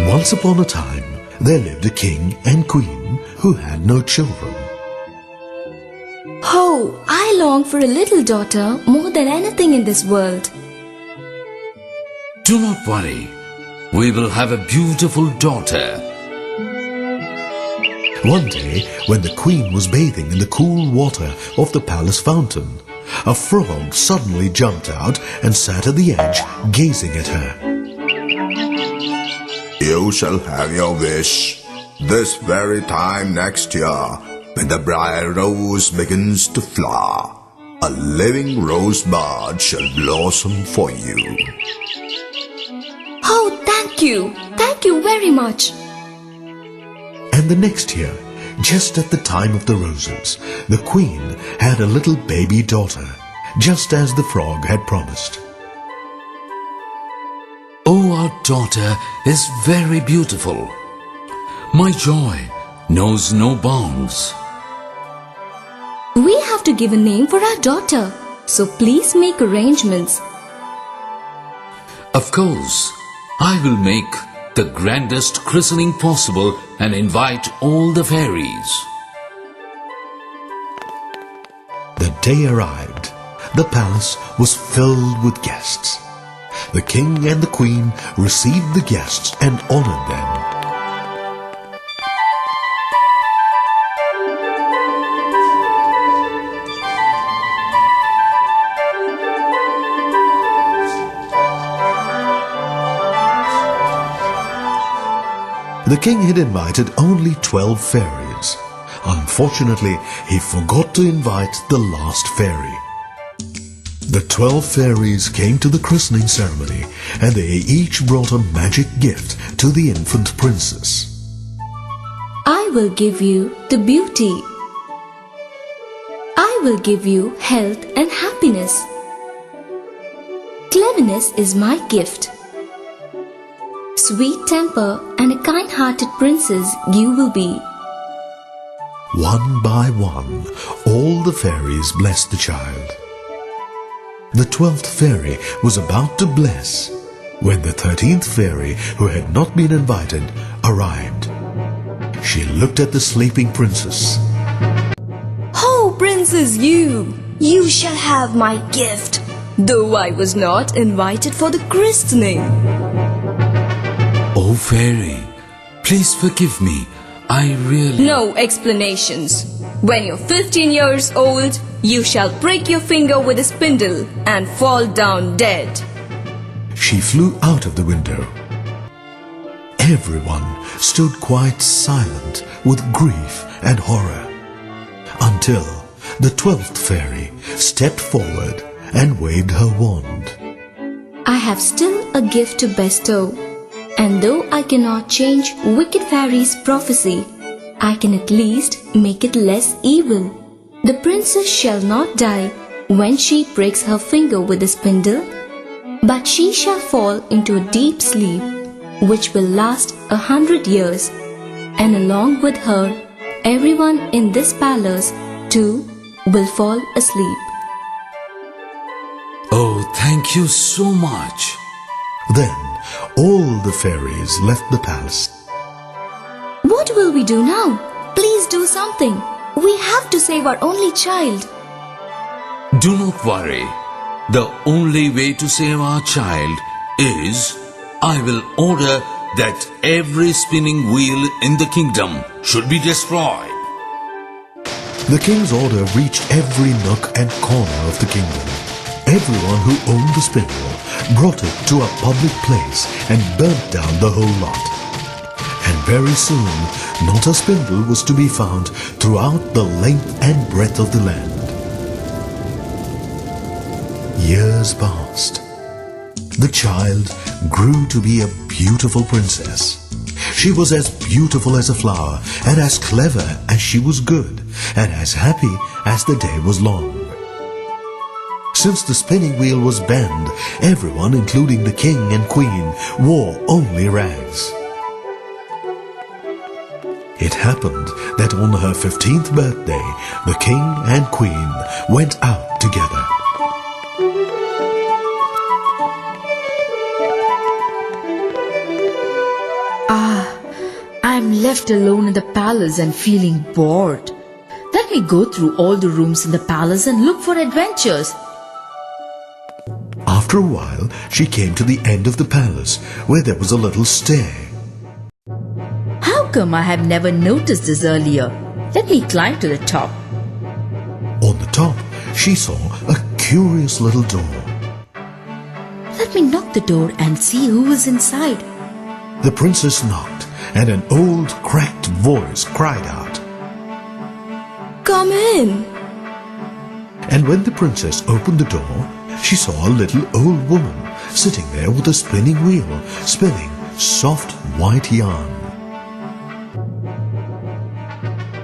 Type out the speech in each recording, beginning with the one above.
Once upon a time, there lived a king and queen who had no children. Oh, I long for a little daughter more than anything in this world. Do not worry. We will have a beautiful daughter. One day, when the queen was bathing in the cool water of the palace fountain, a frog suddenly jumped out and sat at the edge, gazing at her. You shall have your wish this very time next year, when the briar rose begins to flower. A living rosebud shall blossom for you. Oh, thank you. Thank you very much. And the next year, just at the time of the roses, the queen had a little baby daughter, just as the frog had promised. Oh, our daughter is very beautiful. My joy knows no bounds. We have to give a name for our daughter, so please make arrangements. Of course, I will make the grandest christening possible and invite all the fairies. The day arrived. The palace was filled with guests. The king and the queen received the guests and honored them. The king had invited only 12 fairies. Unfortunately, he forgot to invite the last fairy. The 12 fairies came to the christening ceremony, and they each brought a magic gift to the infant princess. I will give you the beauty. I will give you health and happiness. Cleverness is my gift. Sweet temper and a kind-hearted princess you will be. One by one, all the fairies blessed the child. The 12th fairy was about to bless when the 13th fairy, who had not been invited, arrived. She looked at the sleeping princess. Oh, Princess, you shall have my gift, though I was not invited for the christening. Oh, fairy, please forgive me. I really... No explanations. When you're 15 years old, you shall break your finger with a spindle and fall down dead. She flew out of the window. Everyone stood quite silent with grief and horror, until the 12th fairy stepped forward and waved her wand. I have still a gift to bestow, and though I cannot change wicked fairy's prophecy, I can at least make it less evil. The princess shall not die when she breaks her finger with a spindle, but she shall fall into a deep sleep, which will last 100 years, and along with her, everyone in this palace too will fall asleep. Oh, thank you so much. Then all the fairies left the palace. What will we do now? Please do something. We have to save our only child. Do not worry. The only way to save our child is I will order that every spinning wheel in the kingdom should be destroyed. The king's order reached every nook and corner of the kingdom. Everyone who owned the spindle brought it to a public place and burnt down the whole lot. And very soon, not a spindle was to be found throughout the length and breadth of the land. Years passed. The child grew to be a beautiful princess. She was as beautiful as a flower, and as clever as she was good, and as happy as the day was long. Since the spinning wheel was banned, everyone, including the king and queen, wore only rags. It happened that on her 15th birthday, the king and queen went out together. left alone in the palace and feeling bored. Let me go through all the rooms in the palace and look for adventures. After a while, she came to the end of the palace, where there was a little stair. How come I have never noticed this earlier? Let me climb to the top. On the top, she saw a curious little door. Let me knock the door and see who is inside. The princess knocked, and an old, cracked voice cried out. Come in. And when the princess opened the door, she saw a little old woman sitting there with a spinning wheel, spinning soft white yarn.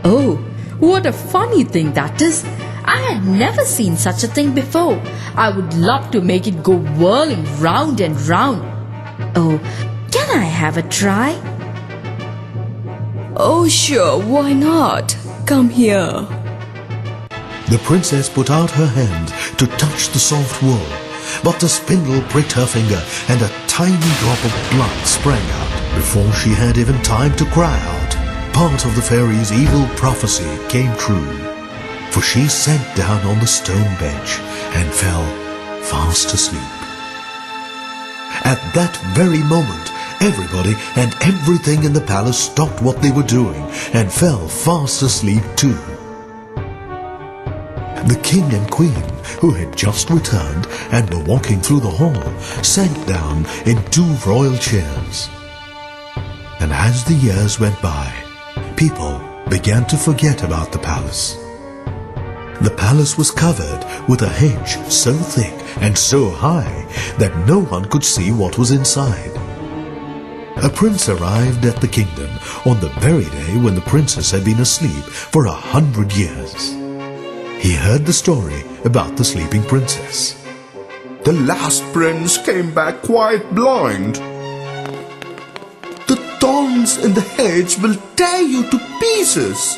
Oh, what a funny thing that is. I had never seen such a thing before. I would love to make it go whirling round and round. Oh, can I have a try? Oh, sure, why not? Come here. The princess put out her hand to touch the soft wool, but the spindle pricked her finger and a tiny drop of blood sprang out. Before she had even time to cry out, part of the fairy's evil prophecy came true, for she sank down on the stone bench and fell fast asleep. At that very moment, everybody and everything in the palace stopped what they were doing and fell fast asleep too. The king and queen, who had just returned and were walking through the hall, sank down in 2 royal chairs. And as the years went by, people began to forget about the palace. The palace was covered with a hedge so thick and so high that no one could see what was inside. A prince arrived at the kingdom on the very day when the princess had been asleep for 100 years. He heard the story about the sleeping princess. The last prince came back quite blind. The thorns in the hedge will tear you to pieces.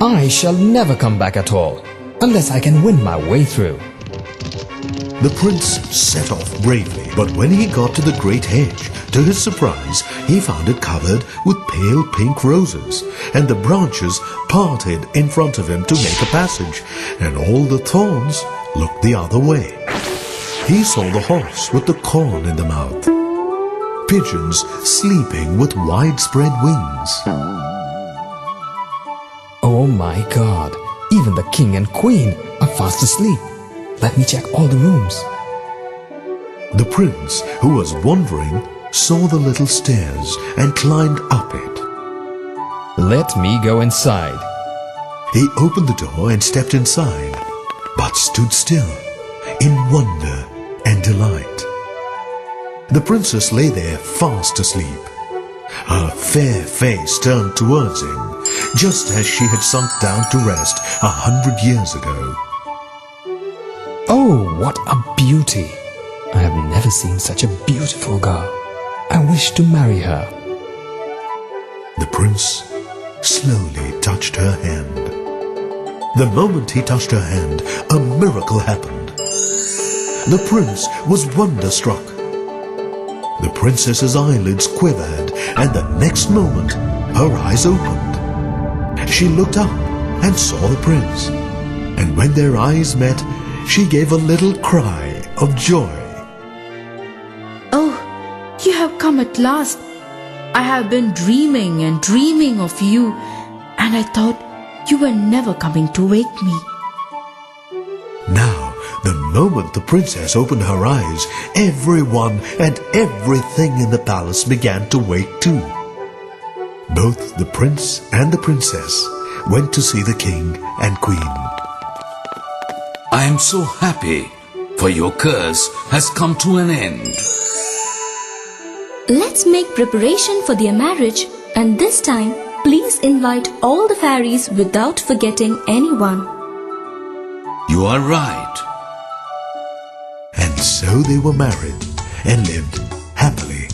I shall never come back at all, unless I can win my way through. The prince set off bravely, but when he got to the great hedge, to his surprise, he found it covered with pale pink roses, and the branches parted in front of him to make a passage, and all the thorns looked the other way. He saw the horse with the corn in the mouth, pigeons sleeping with widespread wings. Oh my God, even the king and queen are fast asleep. Let me check all the rooms. The prince, who was wondering, saw the little stairs and climbed up it. Let me go inside. He opened the door and stepped inside, but stood still in wonder and delight. The princess lay there fast asleep, her fair face turned towards him, just as she had sunk down to rest 100 years ago. Oh, what a beauty! I have never seen such a beautiful girl. I wish to marry her. The prince slowly touched her hand. The moment he touched her hand, a miracle happened. The prince was wonderstruck. The princess's eyelids quivered, and the next moment, her eyes opened. She looked up and saw the prince, and when their eyes met, she gave a little cry of joy. Oh, you have come at last. I have been dreaming and dreaming of you, and I thought you were never coming to wake me. Now, the moment the princess opened her eyes, everyone and everything in the palace began to wake too. Both the prince and the princess went to see the king and queen. I am so happy, for your curse has come to an end. Let's make preparation for their marriage, and this time, please invite all the fairies without forgetting anyone. You are right. And so they were married and lived happily